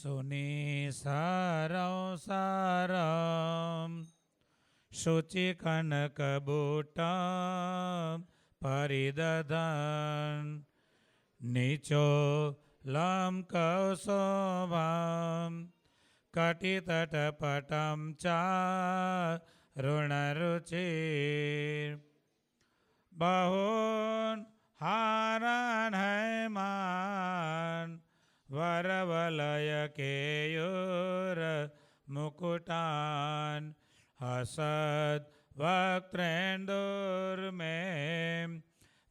સુનિસારં સારં શુચિ કનકબૂટં પરિદધન નિચોલં કૌસોભાં કટિતટપટં ચારુણરુચિર બહૂન હારાન હૈમાન વરવલયકેયુર મુકુટાન હસદ વક્ત્રેન્દુર્મેં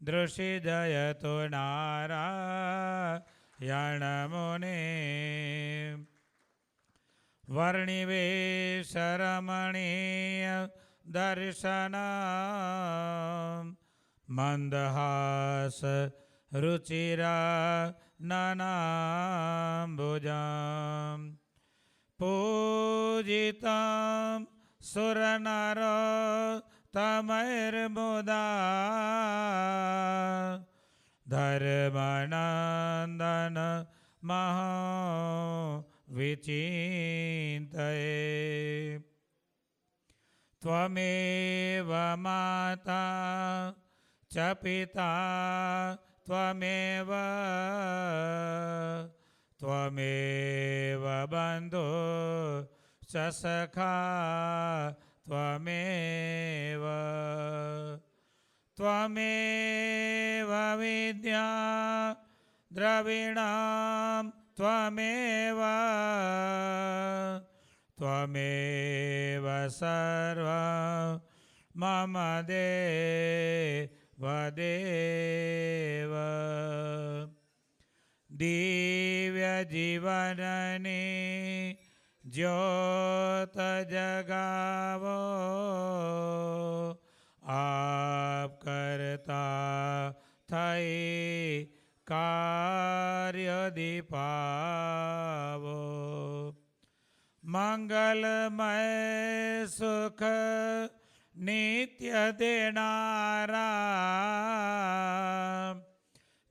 દૃષિજયતુ નારાયણમુનિ વર્ણિવેશરમણીય દર્શનમ મંદહાસ રુચિરા નનાંબુજમ પૂજિતમ સુરનરોત્તમૈર્મુદા ધર્મનંદન મહા વિચિંતયે ત્વમેવ માતા ચ પિતા ત્વમેવ ત્વમેવ બંધુ ચ સખા ત્વમેવ ત્વમેવ વિદ્યા દ્રવિણાં ત્વમેવ ત્વમેવ સર્વં મમ દેવ દિવ્ય જીવનની જ્યોત જગાવો આપ કરતા થઈ કાર્ય દીપાવો મંગલમય સુખ નિત્ય દેનારા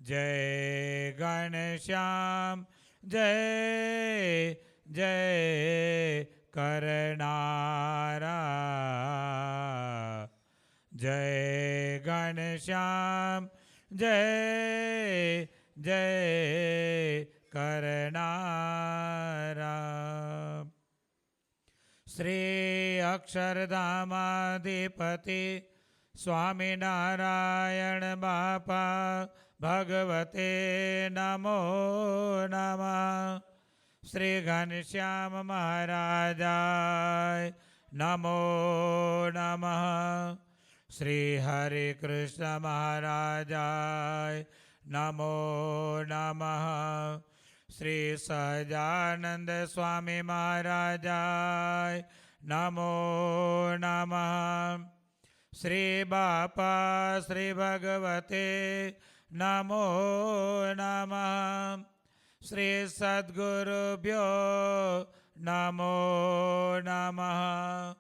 જય ઘનશ્યામ જય જય કરનારા જય ઘનશ્યામ જય જય કરનારા શ્રી અક્ષરધામાધિપતિ સ્વામિનારાયણ બાપા ભગવતે નમો નમઃ શ્રી ઘનશ્યામ મહારાજાય નમો નમઃ શ્રી હરે કૃષ્ણ મહારાજાય નમો નમઃ શ્રી સહજાનંદ સ્વામી મહારાજાય નમો નમઃ શ્રી બાપા શ્રી ભગવતે નમો નમઃ શ્રી સદ્ગુરુભ્યો નમો નમઃ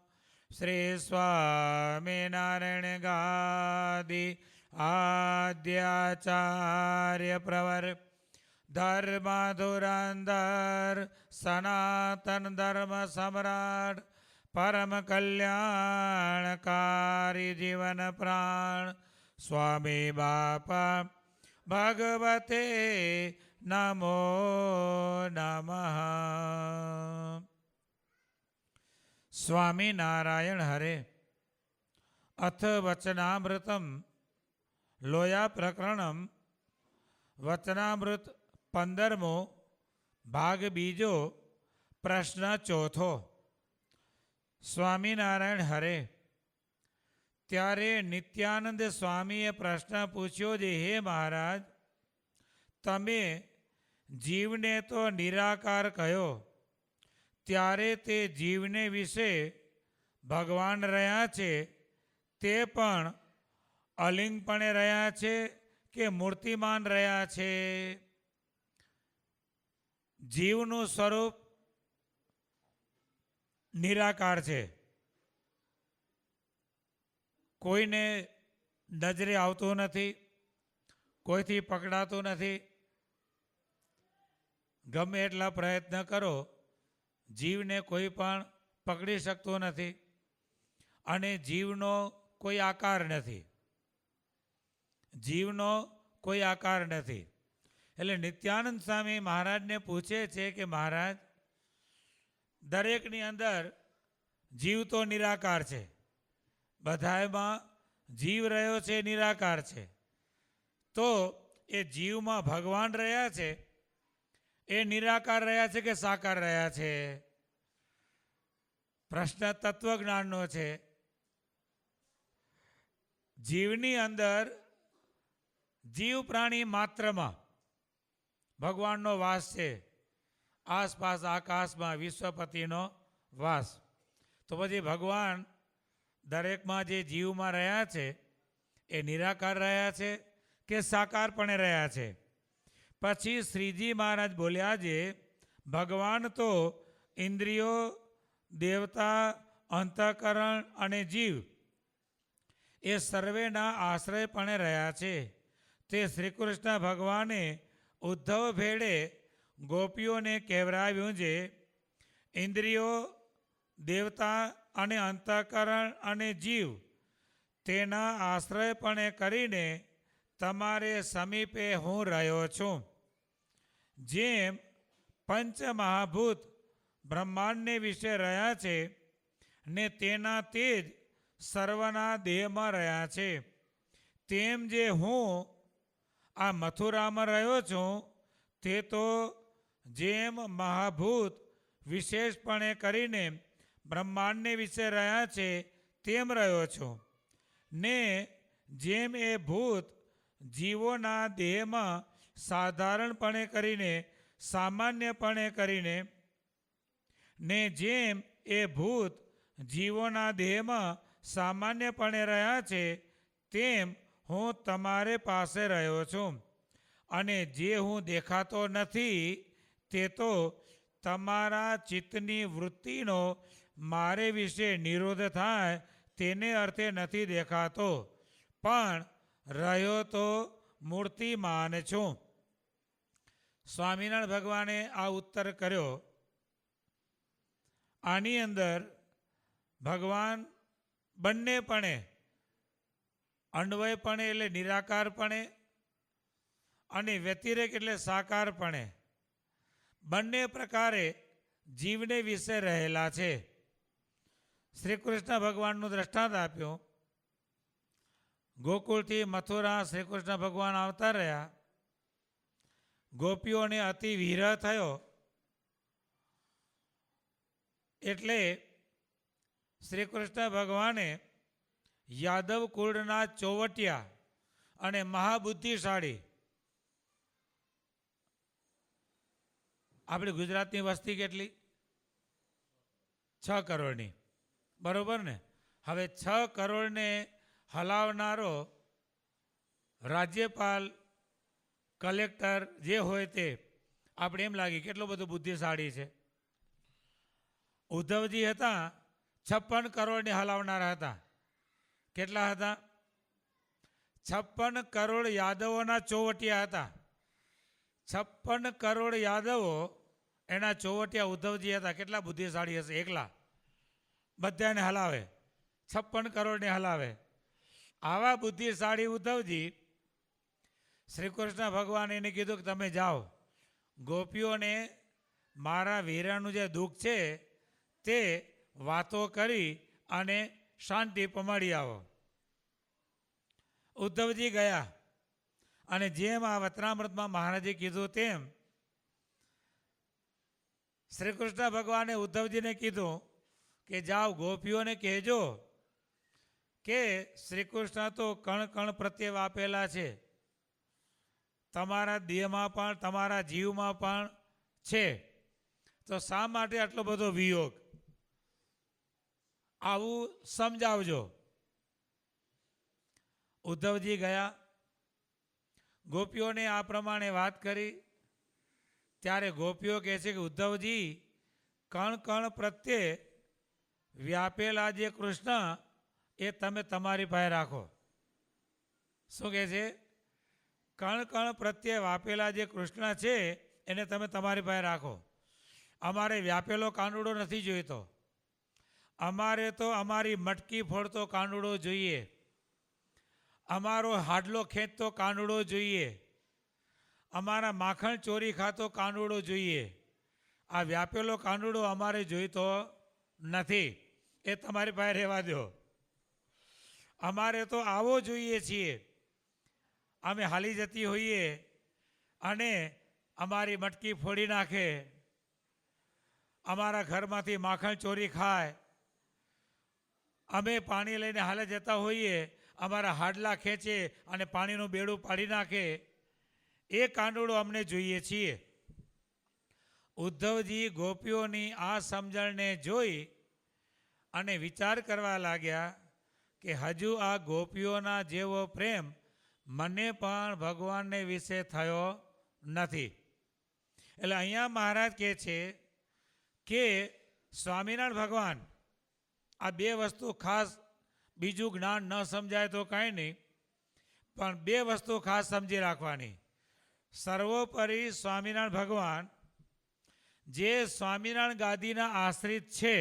શ્રી સ્વામિનારાયણ ગાદી આદ્યાચાર્ય પ્રવર ધર્મધુરંધર સનાતન ધર્મ સમ્રાટ પરમ કલ્યાણકારી જીવન પ્રાણ સ્વામી બાપા ભગવતે નમો નમઃ સ્વામિનારાયણ હરે અથ વચનામૃતમ લોયા પ્રકરણમ વચનામૃત 15મો ભાગ બીજો પ્રશ્ન ચોથો સ્વામિનારાયણ હરે ત્યારે નિત્યાનંદ સ્વામીએ પ્રશ્ન પૂછ્યો જે હે મહારાજ તમે જીવને તો નિરાકાર કહ્યો ત્યારે તે જીવને વિશે ભગવાન રહ્યા છે તે પણ અલિંગપણે રહ્યા છે કે મૂર્તિમાન રહ્યા છે જીવનું સ્વરૂપ નિરાકાર છે કોઈને નજરે આવતું નથી કોઈથી પકડાતું નથી ગમે એટલા પ્રયત્ન કરો, જીવને કોઈ પણ પકડી શકતો નથી અને જીવનો કોઈ આકાર નથી. જીવનો કોઈ આકાર નથી. એટલે નિત્યાનંદ સ્વામી મહારાજને પૂછે છે કે મહારાજ, દરેકની અંદર જીવ તો નિરાકાર છે, બધામાં જીવ રહ્યો છે, નિરાકાર છે. તો એ જીવમાં ભગવાન રહ્યા છે, એ નિરાકાર રહ્યા છે કે સાકાર રહ્યા છે? પ્રશ્ન તત્વજ્ઞાનનો છે. જીવની અંદર, જીવ પ્રાણી માત્રમાં ભગવાનનો વાસ છે. આસપાસ આકાશમાં વિશ્વપતિનો વાસ. તો પછી ભગવાન દરેકમાં જે જીવમાં રહ્યા છે એ નિરાકાર રહ્યા છે કે સાકારપણે રહ્યા છે? પછી શ્રીજી મહારાજ બોલ્યા છે, ભગવાન તો ઇન્દ્રિયો, દેવતા, અંતઃકરણ અને જીવ એ સર્વેના આશ્રયપણે રહ્યા છે. તે શ્રી કૃષ્ણ ભગવાને ઉદ્ધવ ભેળે ગોપીઓને કહેવરાવ્યું છે, ઇન્દ્રિયો, દેવતા અને અંતઃકરણ અને જીવ તેના આશ્રયપણે કરીને તમારે સમીપે હું રહ્યો છું. જેમ પંચમહાભૂત બ્રહ્માંડને વિશે રહ્યા છે ને તેના તે જ સર્વના દેહમાં રહ્યા છે, તેમ જે હું આ મથુરામાં રહ્યો છું તે તો જેમ મહાભૂત વિશેષપણે કરીને બ્રહ્માંડને વિશે રહ્યા છે તેમ રહ્યો છું. ને જેમ એ ભૂત જીવોના દેહમાં સાધારણપણે કરીને, સામાન્યપણે કરીને, ને જેમ એ ભૂત જીવોના દેહમાં સામાન્યપણે રહ્યા છે તેમ હું તમારે પાસે રહ્યો છું. અને જે હું દેખાતો નથી તે તો તમારા ચિત્તની વૃત્તિનો મારે વિશે નિરોધ થાય તેને અર્થે નથી દેખાતો, પણ રહ્યો તો મૂર્તિમાન છું. સ્વામિનારાયણ ભગવાને આ ઉત્તર કર્યો. આની અંદર ભગવાન બંનેપણે, અન્વયપણે એટલે નિરાકારપણે અને વ્યતિરેક એટલે સાકારપણે, બંને પ્રકારે જીવને વિશે રહેલા છે. શ્રી કૃષ્ણ ભગવાનનું દ્રષ્ટાંત આપ્યું. ગોકુળથી મથુરા શ્રી કૃષ્ણ ભગવાન આવતા રહ્યા. ગોપીઓને અતિ વિરહ થયો એટલે શ્રી કૃષ્ણ ભગવાને યાદવ કુળના ચોવટિયા અને મહાબુદ્ધિશાળી, આપણી ગુજરાતની વસ્તી કેટલી? 6 કરોડની, બરોબર ને? હવે 6 કરોડને હલાવનારો રાજ્યપાલ, કલેક્ટર જે હોય તે, આપણે એમ લાગે કેટલો બધો બુદ્ધિશાળી છે. ઉદ્ધવજી હતા 56 કરોડને હલાવનારા હતા. કેટલા હતા? 56 કરોડ યાદવોના ચોવટિયા હતા. 56 કરોડ યાદવો એના ચોવટિયા ઉદ્ધવજી હતા. કેટલા બુદ્ધિશાળી હશે? એકલા બધાને હલાવે, 56 કરોડને હલાવે. આવા બુદ્ધિશાળી ઉદ્ધવજી, શ્રી કૃષ્ણ ભગવાન એને કીધું કે તમે જાઓ, ગોપીઓને મારા વીરાનું જે દુઃખ છે તે વાતો કરી અને શાંતિ પમાડી આવો. ઉદ્ધવજી ગયા અને જેમ આ વચનામૃતમાં મહારાજે કીધું તેમ શ્રી કૃષ્ણ ભગવાને ઉદ્ધવજીને કીધું કે જાઓ, ગોપીઓને કહેજો કે શ્રી કૃષ્ણ તો કણ કણ પ્રત્યે વાપેલા છે, તમારા દેહમાં પણ, તમારા જીવમાં પણ છે, તો શા માટે આટલો બધો વિયોગ? આવું સમજાવજો. ઉદ્ધવજી ગયા, ગોપીઓને આ પ્રમાણે વાત કરી. ત્યારે ગોપીઓ કહે છે કે ઉદ્ધવજી, કણ કણ પ્રત્યે વ્યાપેલા જે કૃષ્ણ એ તમે તમારી પાસે રાખો. શું કહે છે? કણ કણ પ્રત્યે વાપેલા જે કૃષ્ણ છે એને તમે તમારી પાસે રાખો. અમારે વ્યાપેલો કાનુડો નથી જોઈતો, અમારે તો અમારી મટકી ફોડતો કાનુડો જોઈએ, અમારો હાડલો ખેંચતો કાનુડો જોઈએ, અમારા માખણ ચોરી ખાતો કાનુડો જોઈએ. આ વ્યાપેલો કાનુડો અમારે જોઈતો નથી, એ તમારી પાસે રહેવા દો. અમારે તો આવો જોઈએ છીએ. અમે હાલી જતી હોઈએ અને અમારી મટકી ફોડી નાખે, અમારા ઘરમાંથી માખણ ચોરી ખાય, અમે પાણી લઈને હાલે જતા હોઈએ, અમારા હાડલા ખેંચે અને પાણીનું બેડું પાડી નાખે, એ કાનુડો અમને જોઈએ છીએ. ઉદ્ધવજી ગોપીઓની આ સમજણને જોઈ અને વિચાર કરવા લાગ્યા કે હજુ આ ગોપીઓના જેવો પ્રેમ મને પણ ભગવાનને વિશે થયો નથી. એટલે અહીંયા મહારાજ કહે છે કે સ્વામિનારાયણ ભગવાન, આ બે વસ્તુ ખાસ, બીજું જ્ઞાન ન સમજાય તો કાંઈ નહીં, પણ બે વસ્તુ ખાસ સમજી રાખવાની. સર્વોપરી સ્વામિનારાયણ ભગવાન જે સ્વામિનારાયણ ગાદીના આશ્રિત છે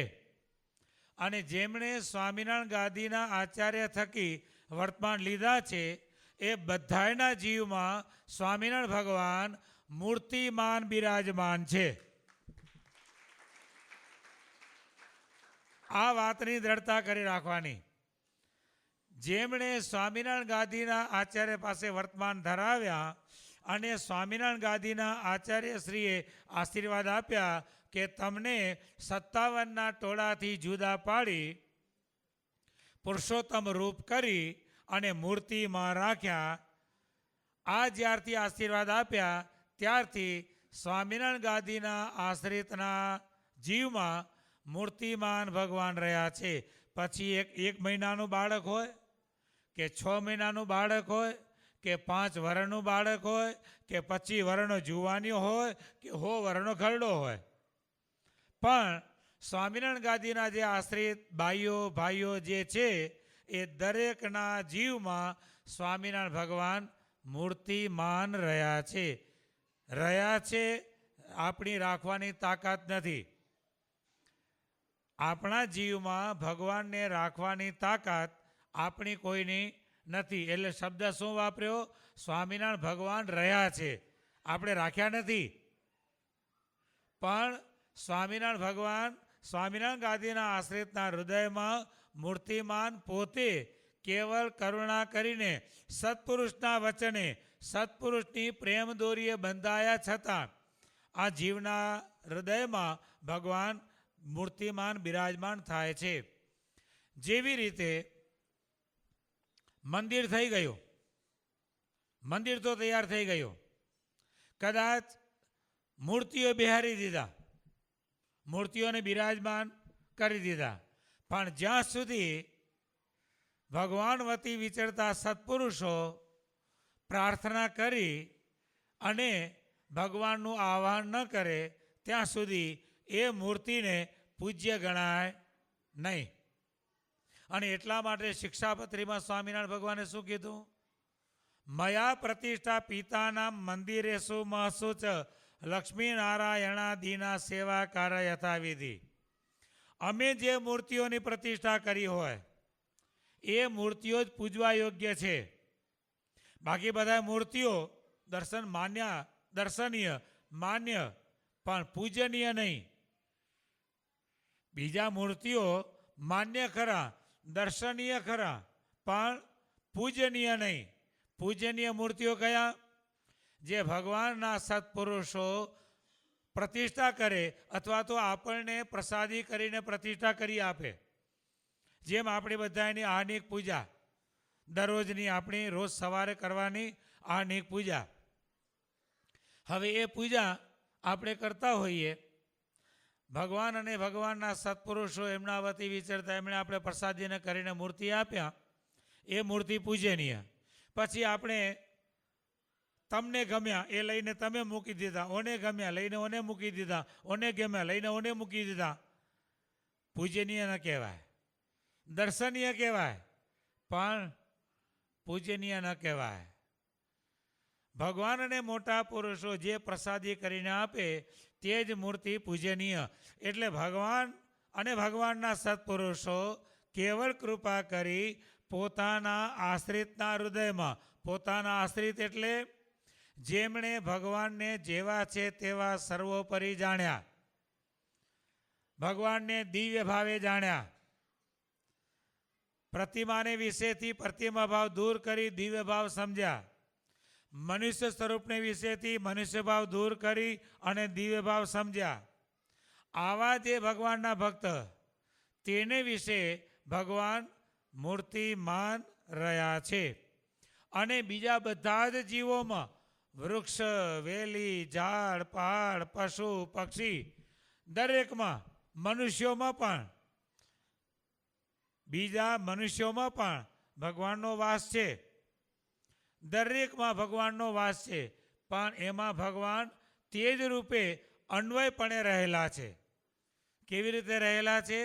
અને જેમણે સ્વામિનારાયણ ગાદીના આચાર્ય થકી વર્તમાન લીધા છે, એ બધાયના જીવમાં સ્વામિનારાયણ ભગવાન મૂર્તિમાન બિરાજમાન છે. આ વાતની દ્રઢતા કરી રાખવાની. જેમણે સ્વામિનારાયણ ગાદીના આચાર્ય પાસે વર્તમાન ધરાવ્યા અને સ્વામિનારાયણ ગાદીના આચાર્યશ્રીએ આશીર્વાદ આપ્યા કે તમને 57ના ટોળાથી જુદા પાડી પુરુષોત્તમ રૂપ કરી અને મૂર્તિમાં રાખ્યા. આ જ્યારથી આશીર્વાદ આપ્યા ત્યારથી સ્વામિનારાયણ ગાદીના આશ્રિતના જીવમાં મૂર્તિમાન ભગવાન રહ્યા છે. પછી એક મહિનાનું બાળક હોય કે 6 મહિનાનું બાળક હોય કે 5 વર્ષનું બાળક હોય કે 25 વર્ષનો જુવાનીઓ હોય કે 100 વર્ષનો ઘરડો હોય, પણ સ્વામિનારાયણ ગાદીના જે આશ્રિત ભાઈઓ જે છે એ દરેકના જીવમાં સ્વામિનારાયણ ભગવાન મૂર્તિમાન રહ્યા છે. આપણી રાખવાની તાકાત નથી. આપણા જીવમાં ભગવાનને રાખવાની તાકાત આપણી કોઈની નથી. એટલે શબ્દ શું વાપર્યો? સ્વામિનારાયણ ભગવાન રહ્યા છે, આપણે રાખ્યા નથી. પણ સ્વામિનારાયણ ભગવાન સ્વામિનારાયણ ગાદીના આશ્રિતના હૃદયમાં મૂર્તિમાન પોતે કેવળ કરુણા કરીને સત્પુરુષના વચને સત્પુરુષની પ્રેમ દોરીએ બંધાયા છતાં આ જીવના હૃદયમાં ભગવાન મૂર્તિમાન બિરાજમાન થાય છે. જેવી રીતે મંદિર થઈ ગયું, મંદિર તો તૈયાર થઈ ગયું, કદાચ મૂર્તિઓ બિહારી દીધા, મૂર્તિઓને બિરાજમાન કરી દીધા, પણ જ્યાં સુધી ભગવાન વતી વિચરતા સત્પુરુષો પ્રાર્થના કરી અને ભગવાનનું આહ્વાન ન કરે ત્યાં સુધી એ મૂર્તિને પૂજ્ય ગણાય નહીં. અને એટલા માટે શિક્ષાપત્રીમાં સ્વામિનારાયણ ભગવાને શું કીધું? મયા પ્રતિષ્ઠા પિતાના મંદિરેશુ મહસુ ચ લક્ષ્મીનારાયણાદિના સેવાકાર યથાવિધિ. અમે જે મૂર્તિઓની પ્રતિષ્ઠા કરી હોય એ મૂર્તિઓ જ પૂજવા યોગ્ય છે. બાકી બધા મૂર્તિઓ દર્શનીય માન્ય પણ પૂજનીય નહીં. બીજા મૂર્તિઓ માન્ય ખરા, દર્શનીય ખરા, પણ પૂજનીય નહીં. પૂજનીય મૂર્તિઓ કયા? જે ભગવાનના સત્પુરુષો પ્રતિષ્ઠા કરે અથવા તો આપણને પ્રસાદી કરીને પ્રતિષ્ઠા કરી આપે. જેમ આપણે બધાની આહ્નિક પૂજા, દરરોજની આપણી રોજ સવારે કરવાની આહ્નિક પૂજા. હવે એ પૂજા આપણે કરતા હોઈએ, ભગવાન અને ભગવાનના સત્પુરુષો એમના વતી વિચરતા એમણે આપણે પ્રસાદીને કરીને મૂર્તિ આપ્યા, એ મૂર્તિ પૂજનીય. પછી આપણે તમને ગમ્યા એ લઈને તમે મૂકી દીધા, ઓને ગમ્યા લઈને ઓને મૂકી દીધા, ઓને ગમ્યા લઈને ઓને મૂકી દીધા. પૂજનીય ન કહેવાય, દર્શનીય કહેવાય પણ પૂજનીય ન કહેવાય. ભગવાનને મોટા પુરુષો જે પ્રસાદી કરીને આપે તે જ મૂર્તિ પૂજનીય. એટલે ભગવાન અને ભગવાનના સત્પુરુષો કેવળ કૃપા કરી પોતાના આશ્રિતના હૃદયમાં, પોતાના આશ્રિત એટલે જેમણે ભગવાનને જેવા છે તેવા સર્વોપરી જાણ્યા, ભગવાનને દિવ્ય ભાવે જાણ્યા, પ્રતિમાને વિશેથી પ્રતિમા ભાવ દૂર કરી દિવ્ય ભાવ સમજ્યા, મનુષ્ય સ્વરૂપને વિશેથી મનુષ્ય ભાવ દૂર કરી અને દિવ્ય ભાવ સમજ્યા. આવા જે ભગવાનના ભક્ત તેને વિશે ભગવાન મૂર્તિમાન રહ્યા છે. અને બીજા બધા જ જીવોમાં વૃક્ષ, વેલી, ઝાડ, પહાડ, પશુ, પક્ષી દરેકમાં, મનુષ્યોમાં પણ, બીજા મનુષ્યોમાં પણ ભગવાનનો વાસ છે. દરેકમાં ભગવાનનો વાસ છે, પણ એમાં ભગવાન તે જ રૂપે અન્વયપણે રહેલા છે. કેવી રીતે રહેલા છે?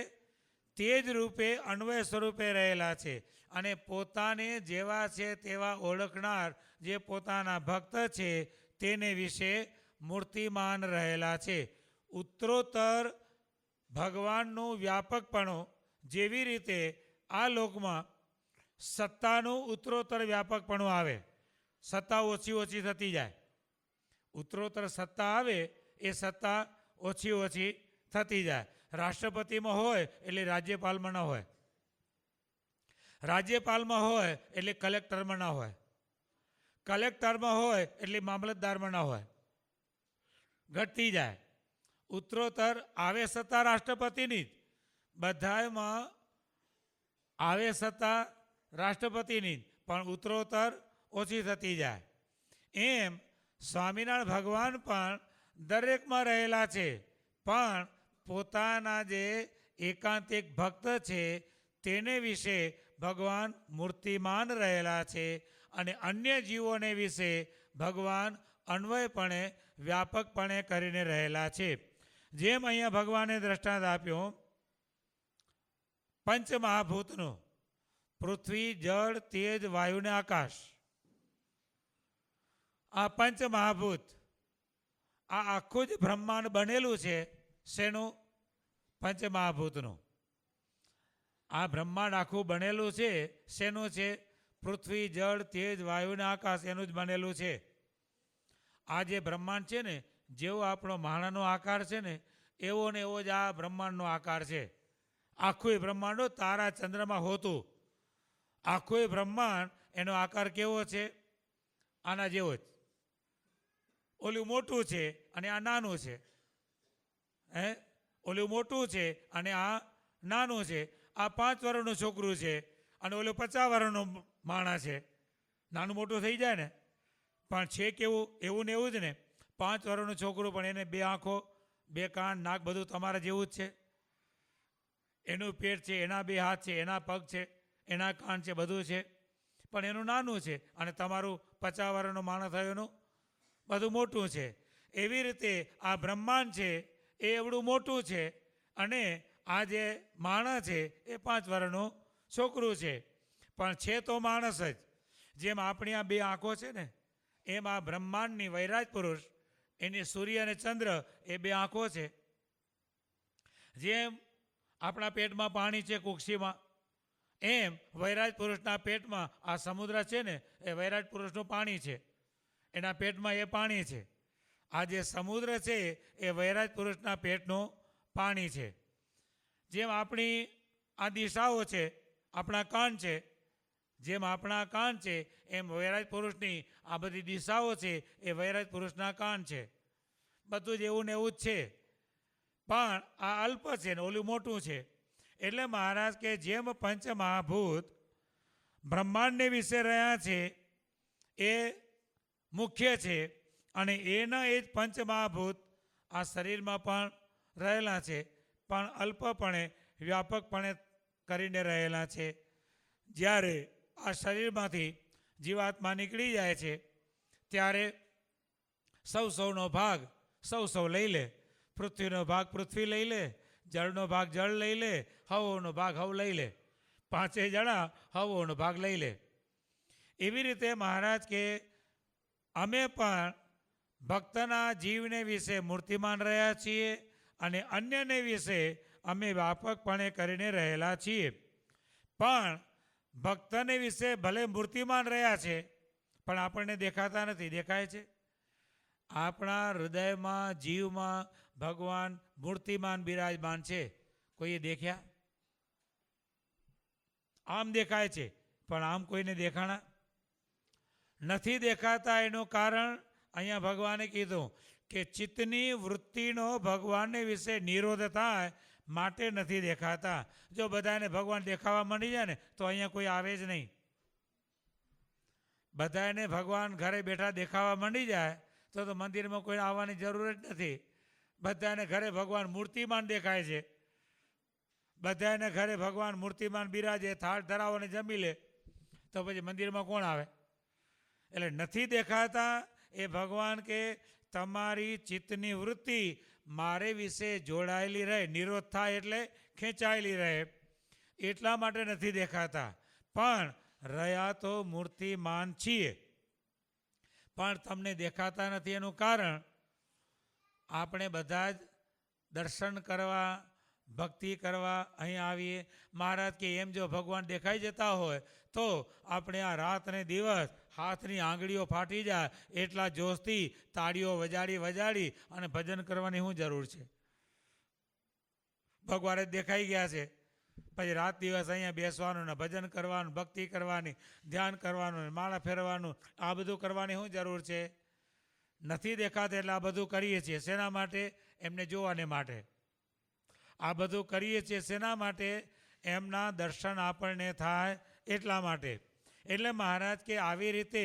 તે જ રૂપે અન્વય સ્વરૂપે રહેલા છે. અને પોતાને જેવા છે તેવા ઓળખનાર જે પોતાના ભક્ત છે તેને વિશે મૂર્તિમાન રહેલા છે. ઉત્તરોત્તર ભગવાનનું વ્યાપકપણું, જેવી રીતે આ લોકમાં સત્તાનું ઉત્તરોત્તર વ્યાપકપણું આવે, સત્તા ઓછી ઓછી થતી જાય. ઉત્તરોત્તર સત્તા આવે એ સત્તા ઓછી ઓછી થતી જાય. રાષ્ટ્રપતિમાં હોય એટલે રાજ્યપાલમાં ન હોય, રાજ્યપાલમાં હોય એટલે કલેક્ટરમાં ના હોય, કલેક્ટરમાં હોય એટલે મામલતદારમાં ના હોય, ઘટતી જાય. ઉત્તરોત્તર આવે સત્તા રાષ્ટ્રપતિની જ, બધામાં આવે સત્તા રાષ્ટ્રપતિની જ, પણ ઉત્તરોત્તર ઓછી થતી જાય. એમ સ્વામિનારાયણ ભગવાન પણ દરેકમાં રહેલા છે, પણ પોતાના જે એકાંતિક ભક્ત છે તેને વિશે ભગવાન મૂર્તિમાન રહેલા છે. અને અન્ય જીવોને વિશે ભગવાન અન્વયપણે વ્યાપકપણે કરીને રહેલા છે. જેમ અહીંયા ભગવાને દ્રષ્ટાંત આપ્યું પંચમહાભૂતનું, પૃથ્વી, જળ, તેજ, વાયુ ને આકાશ. આ પંચમહાભૂત, આ આખું જ બ્રહ્માંડ બનેલું છે શેનું? પંચમહાભૂતનું. આ બ્રહ્માંડ આખું બનેલું છે શેનું છે? પૃથ્વી, જળ, તેજ, વાયુ ને આકાશ એનું જ બનેલું છે. આ જે બ્રહ્માંડ છે ને, જેવો આપણો માણાનો આકાર છે ને એવો ને એવો જ આ બ્રહ્માંડનો આકાર છે. આખું બ્રહ્માંડો તારા ચંદ્રમાં હોતું, આખું બ્રહ્માંડ એનો આકાર કેવો છે? આના જેવો જ. ઓલું મોટું છે અને આ નાનું છે. ઓલું મોટું છે અને આ નાનું છે. આ 5 વર્ષનું છોકરું છે અને ઓલું 50 વર્ષનો માણસ છે. નાનું મોટું થઈ જાય ને, પણ છે કેવું? એવું ને એવું જ ને. 5 વર્ષનું છોકરું, પણ એને 2 આંખો, 2 કાન, નાક બધું તમારા જેવું જ છે. એનું પેટ છે, એના 2 હાથ છે, એના પગ છે, એના કાન છે, બધું છે, પણ એનું નાનું છે. અને તમારું 50 વર્ષનો માણસ થયો એનું બધું મોટું છે. એવી રીતે આ બ્રહ્માંડ છે એ એવડું મોટું છે, અને આ જે માણસ છે એ 5 વર્ષનું છોકરું છે, પણ છે તો માણસ જ. જેમ આપણી આ 2 આંખો છે ને, એમ આ બ્રહ્માંડની વૈરાજ પુરુષ, એની સૂર્ય અને ચંદ્ર એ 2 આંખો છે. જેમ આપણા પેટમાં પાણી છે કુક્ષીમાં, એમ વૈરાજ પુરુષના પેટમાં આ સમુદ્ર છે ને એ વૈરાજ પુરુષનું પાણી છે, એના પેટમાં એ પાણી છે. આ જે સમુદ્ર છે એ વૈરાજ પુરુષના પેટનું પાણી છે. જેમ આપણી આ દિશાઓ છે, આપણા કાન છે, જેમ આપણા કાન છે એમ વૈરાજ પુરુષની આ બધી દિશાઓ છે એ વૈરાજ પુરુષના કાન છે. બધું જ એવું ને એવું જ છે, પણ આ અલ્પ છે ને ઓલું મોટું છે. એટલે મહારાજ કે જેમ પંચમહાભૂત બ્રહ્માંડને વિશે રહ્યા છે એ મુખ્ય છે, અને એના એ જ પંચમહાભૂત આ શરીરમાં પણ રહેલા છે, પણ અલ્પપણે વ્યાપકપણે કરીને રહેલા છે. જ્યારે આ શરીરમાંથી જીવાત્મા નીકળી જાય છે ત્યારે સૌનો ભાગ સૌ લઈ લે. પૃથ્વીનો ભાગ પૃથ્વી લઈ લે, જળનો ભાગ જળ લઈ લે, હવોનો ભાગ હવ લઈ લે, 5 જણા હવોનો ભાગ લઈ લે. એવી રીતે મહારાજ કે અમે પણ ભક્તના જીવને વિશે મૂર્તિમાન રહ્યા છીએ અને અન્યને વિશે અમે વ્યાપકપણે કરીને રહેલા છીએ. પણ ભક્તને વિશે ભલે મૂર્તિમાન રહ્યા છે પણ આપણને દેખાતા નથી. દેખાય છે આપણા હૃદયમાં જીવમાં ભગવાન મૂર્તિમાન બિરાજમાન છે. કોઈએ દેખ્યા? આમ દેખાય છે પણ આમ કોઈને દેખાણા નથી. દેખાતા એનું કારણ અહીંયા ભગવાને કીધું કે ચિત્તની વૃત્તિનો ભગવાનને વિશે નિરોધ થાય માટે નથી દેખાતા. જો બધાને ભગવાન દેખાવા માંડી જાય ને તો અહીંયા કોઈ આવે જ નહીં. બધાને ભગવાન ઘરે બેઠા દેખાવા માંડી જાય તો મંદિરમાં કોઈ આવવાની જરૂર જ નથી. બધાને ઘરે ભગવાન મૂર્તિમાન દેખાય છે. બધાને ઘરે ભગવાન મૂર્તિમાન બિરાજે, થાળ ધરાવોને જમી લે તો પછી મંદિરમાં કોણ આવે? એટલે નથી દેખાતા એ ભગવાન કે તમારી ચિત્તની વૃત્તિ મારે વિશે જોડાયેલી રહે, નિરોધ થાય એટલે ખેંચાયેલી રહે એટલા માટે નથી દેખાતા. પણ રહ્યા તો મૂર્તિમાન છીએ પણ તમને દેખાતા નથી. એનું કારણ આપણે બધા જ દર્શન કરવા, ભક્તિ કરવા અહીં આવીએ. મહારાજ કે એમ જો ભગવાન દેખાઈ જતા હોય તો આપણે આ રાત ને દિવસ હાથની આંગળીઓ ફાટી જાય એટલા જોશથી તાળીઓ વજાડી અને ભજન કરવાની શું જરૂર છે? ભગવાન જ દેખાઈ ગયા છે. પછી રાત દિવસ અહીંયા બેસવાનું ને ભજન કરવાનું, ભક્તિ કરવાની, ધ્યાન કરવાનું, માળા ફેરવાનું, આ બધું કરવાની શું જરૂર છે? નથી દેખાતા એટલે આ બધું કરીએ છીએ. શેના માટે? એમને જોવાને માટે. આ બધું કરીએ છીએ શેના માટે? એમના દર્શન આપણને થાય એટલા માટે. એટલે મહારાજ કે આવી રીતે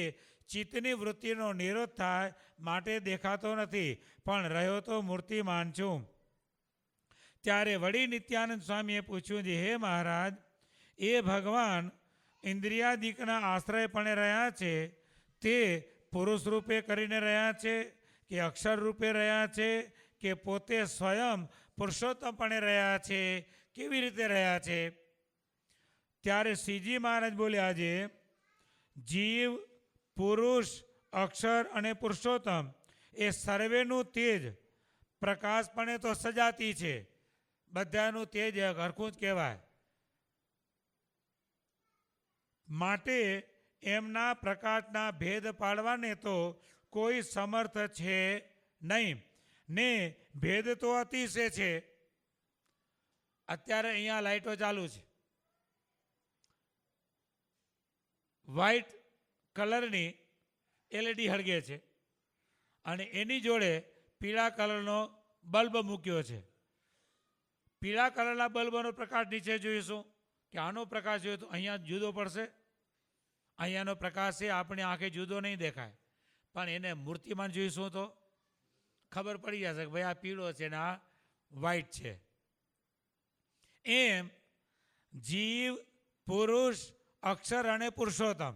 ચિત્તની વૃત્તિનો નિરોધ થાય માટે દેખાતો નથી પણ રહ્યો તો મૂર્તિમાન છું. ત્યારે વળી નિત્યાનંદ સ્વામીએ પૂછ્યું છે, હે મહારાજ, એ ભગવાન ઇન્દ્રિયાદિકના આશ્રયપણે રહ્યા છે તે પુરુષ રૂપે કરીને રહ્યા છે કે અક્ષર રૂપે રહ્યા છે કે પોતે સ્વયં પુરુષોત્તમપણે રહ્યા છે? કેવી રીતે રહ્યા છે? ત્યારે શ્રીજી મહારાજ બોલ્યા છે, જીવ, પુરુષ, અક્ષર અને પુરુષોત્તમ એ સર્વેનું તેજ પ્રકાશપણે તો સજાતી છે. બધાનું તેજ હરખું જ કહેવાય. માટે એમના પ્રકાશના ભેદ પાડવાને તો કોઈ સમર્થ છે નહીં ને ભેદ તો અતિશય છે. અત્યારે અહીંયા લાઈટો ચાલુ છે. વ્હાઈટ કલરની એલઈડી હળગે છે અને એની જોડે પીળા કલરનો બલ્બ મૂક્યો છે. પીળા કલરના બલ્બનો પ્રકાશ નીચે જોઈશું કે આનો પ્રકાશ જોઈએ તો અહીંયા જુદો પડશે. અહીંયાનો પ્રકાશ છે આપણે આંખે જુદો નહીં દેખાય પણ એને મૂર્તિમાન જોઈશું તો ખબર પડી જશે કે ભાઈ આ પીળો છે ને આ વ્હાઈટ છે. એમ જીવ, પુરુષ, અક્ષર અને પુરુષોત્તમ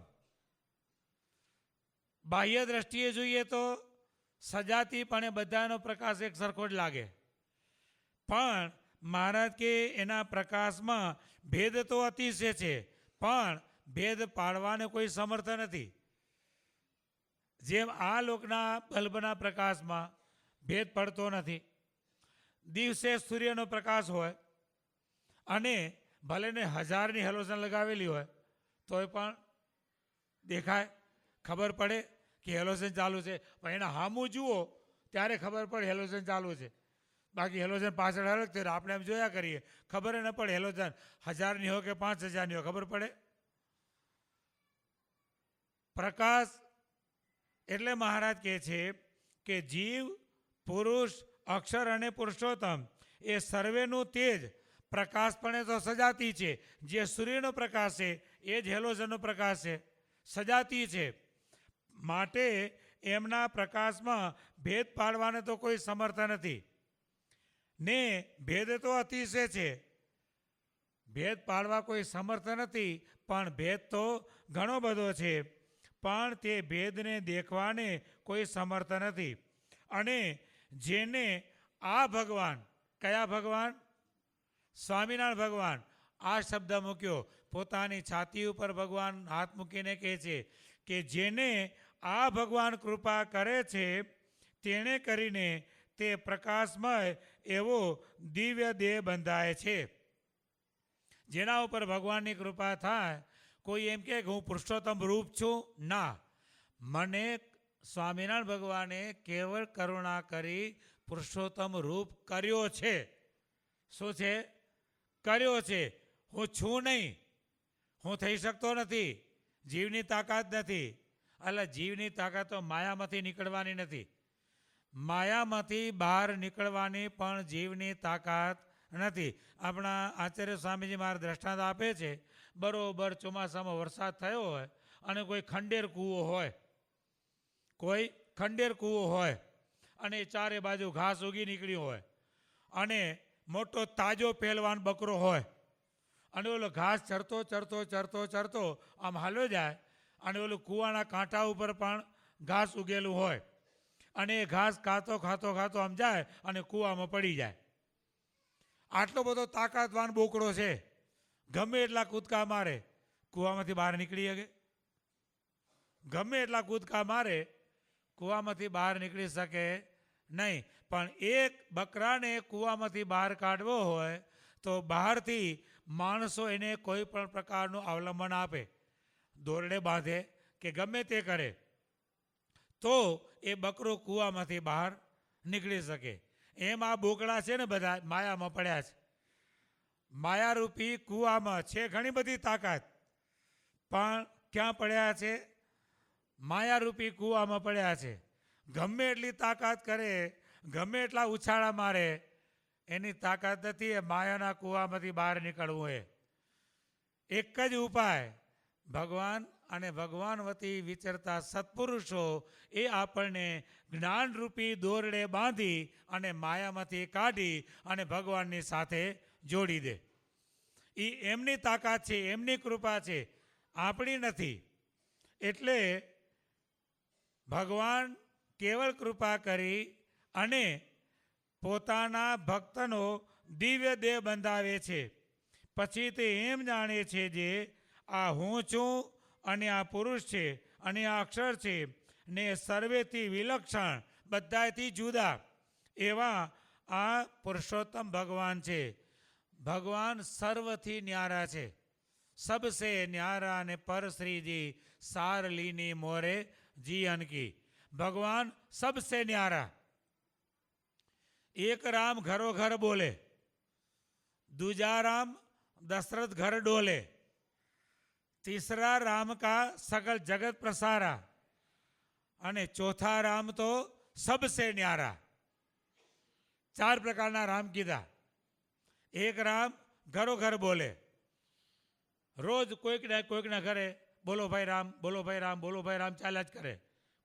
બાહ્ય દ્રષ્ટિએ જોઈએ તો સજાતીપણે બધાનો પ્રકાશ એક સરખો જ લાગે પણ મહારાજ કે એના પ્રકાશમાં ભેદ તો અતિશય છે પણ ભેદ પાડવાને કોઈ સમર્થ નથી. જેમ આ લોકના બલ્બના પ્રકાશમાં ભેદ પડતો નથી. દિવસે સૂર્યનો પ્રકાશ હોય અને ભલે ને 1000ની હેલોજન લગાવેલી હોય તોય પણ દેખાય, ખબર પડે કે હેલોજન ચાલુ છે. પણ એના સામું જુઓ ત્યારે ખબર પડે હેલોજન ચાલુ છે. બાકી હેલોજન પાછળ હરક થયું આપણે એમ જોયા કરીએ, ખબર ન પડે હેલોજન 1000ની હોય કે 5000ની હોય, ખબર પડે? પ્રકાશ એટલે મહારાજ કહે છે કે જીવ, પુરુષ, અક્ષર અને પુરુષોત્તમ એ સર્વેનું તેજ પ્રકાશપણે તો સજાતી છે. જે સૂર્યનો પ્રકાશ છે એ જ હેલોજનનો પ્રકાશ છે, સજાતી છે. માટે એમના પ્રકાશમાં ભેદ પાડવાને તો કોઈ સમર્થ નથી ને ભેદ તો અતિશય છે. ભેદ પાડવા કોઈ સમર્થ નથી પણ ભેદ તો ઘણો બધો છે પણ તે ભેદને દેખવાને કોઈ સમર્થ નથી. અને જેને આ ભગવાન, કયા ભગવાન? સ્વામિનારાયણ ભગવાન આ શબ્દ મૂક્યો. પોતાની છાતી ઉપર ભગવાન હાથ મૂકીને કહે છે કે જેને આ ભગવાન કૃપા કરે છે, તેણે કરીને તે પ્રકાશમય એવો દિવ્ય દેહ બંધાય છે. જેના ઉપર ભગવાનની કૃપા થાય, કોઈ એમ કે હું પુરુષોત્તમ રૂપ છું, ના, મને સ્વામિનારાયણ ભગવાને કેવળ કરુણા કરી પુરુષોત્તમ રૂપ કર્યો છે. શું છે? કર્યો છે. હું છું નહીં, હું થઈ શકતો નથી, જીવની તાકાત નથી. એટલે જીવની તાકાત તો માયામાંથી નીકળવાની નથી, માયામાંથી બહાર નીકળવાની પણ જીવની તાકાત નથી. આપણા આચાર્ય સ્વામીજી મારા દ્રષ્ટાંત આપે છે, બરોબર ચોમાસામાં વરસાદ થયો હોય અને કોઈ ખંડેર કૂવો હોય, કોઈ ખંડેર કૂવો હોય અને ચારે બાજુ ઘાસ ઉગી નીકળ્યું હોય અને મોટો તાજો પહેલવાન બકરો હોય અને ઓલો ઘાસ ચરતો ચરતો ચરતો ચરતો આમ હાલ્યો જાય અને ઓલું કૂવાના કાંઠા ઉપર પણ ઘાસ ઉગેલું હોય અને એ ઘાસ ખાતો ખાતો ખાતો આમ જાય અને કૂવામાં પડી જાય. આટલો બધો તાકાતવાન બોકડો છે, ગમે એટલા કૂદકા મારે કૂવામાંથી બહાર નીકળી શકે? ગમે એટલા કૂદકા મારે કૂવામાંથી બહાર નીકળી શકે નહીં. પણ એક બકરાને કૂવામાંથી બહાર કાઢવો હોય તો બહારથી માણસો એને કોઈ પણ પ્રકારનું અવલંબન આપે, દોરડે બાંધે કે ગમે તે કરે તો એ બકરો કૂવામાંથી બહાર નીકળી શકે. એમ આ બોકડા છે ને બધા માયામાં પડ્યા છે. માયારૂપી કૂવામાં છે ઘણી બધી તાકાત, પણ ક્યાં પડ્યા છે? માયારૂપી કૂવામાં પડ્યા છે. ગમે એટલી તાકાત કરે, ગમે એટલા ઉછાળા મારે, એની તાકાત નથી એ માયાના કૂવામાંથી બહાર નીકળવું. એક જ ઉપાય, ભગવાન અને ભગવાન વતી વિચરતા સત્પુરુષો એ આપણને જ્ઞાનરૂપી દોરડે બાંધી અને માયામાંથી કાઢી અને ભગવાનની સાથે જોડી દે. એ એમની તાકાત છે, એમની કૃપા છે, આપણી નથી. એટલે ભગવાન કેવળ કૃપા કરી અને પોતાના ભક્તનો દિવ્ય દેહ બંધાવે છે. પછી તે એમ જાણે છે જે આ હું છું અને આ પુરુષ છે અને આ અક્ષર છે ને સર્વેથી વિલક્ષણ, બધાથી જુદા એવા આ પુરુષોત્તમ ભગવાન છે. ભગવાન સર્વથી ન્યારા છે, સબસે ન્યારા ને પર શ્રીજી સાર લીની મોરે જીવન કી. ભગવાન સબસે ન્યારા. एक राम घरो घर बोले, दूजा राम दशरथ घर डोले, तीसरा राम का सकल जगत प्रसारा અને ચોથા રામ તો સબસે ન્યારા. ચાર પ્રકારના રામ કીધા. એક રામ ઘરો ઘર બોલે, રોજ કોઈકના ઘરે બોલો ભાઈ રામ, બોલો ભાઈ રામ, બોલો ભાઈ રામ ચાલ્યા જ કરે.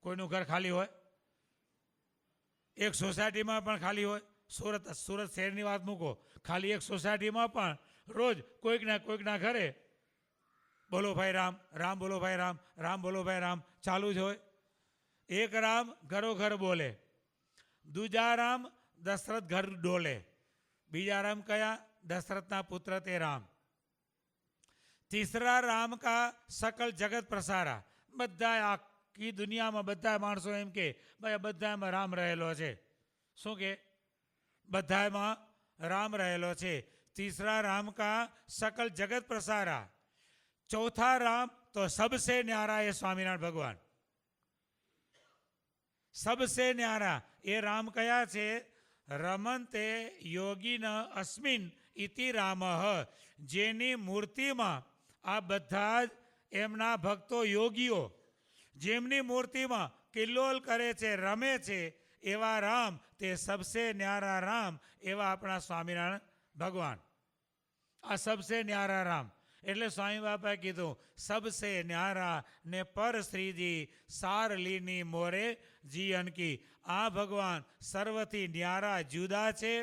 કોઈનું ઘર ખાલી હોય? એક સોસાયટીમાં પણ ખાલી હોય? સુરત શહેરની વાત મૂકો, ખાલી એક સોસાયટીમાં પણ રોજ કોઈકના ઘરે બોલો ભાઈ રામ, રામ બોલો ભાઈ રામ, રામ બોલો ભાઈ રામ ચાલુ જ હોય. એક રામ ઘરો ઘર બોલે, દૂજા રામ દશરથ ઘર ડોલે. બીજા રામ કયા? દશરથના પુત્ર તે રામ. તીસરા રામ કા સકલ જગત પ્રસારા. બધા આખી દુનિયામાં બધા માણસો એમ કે ભાઈ બધામાં રામ રહેલો છે. શું કે? બધામાં રામ રહેલો છે. તીસરા રામ કા સકલ જગત પ્રસારા. ચોથા રામ તો સબસે ન્યારા એ સ્વામિનારાયણ ભગવાન. સબસે ન્યારા એ રામ કયા છે? રમંતે યોગીન અસ્મિન ઇતિ રામ. જેની મૂર્તિમાં આ બધા જ એમના ભક્તો યોગીઓ જેમની મૂર્તિમાં કિલ્લોલ કરે છે, રમે છે, એવા રામ, તે સબસે ન્યારા રામ એવા આપણા સ્વામિનારાયણ ભગવાન. આ સબસે ન્યારા રામ એટલે સ્વામી બાપાએ કીધું સબસે ન્યારા ને પર શ્રીજી સાર લીની મોરે જીવન કી. આ ભગવાન સર્વથી ન્યારા જુદા છે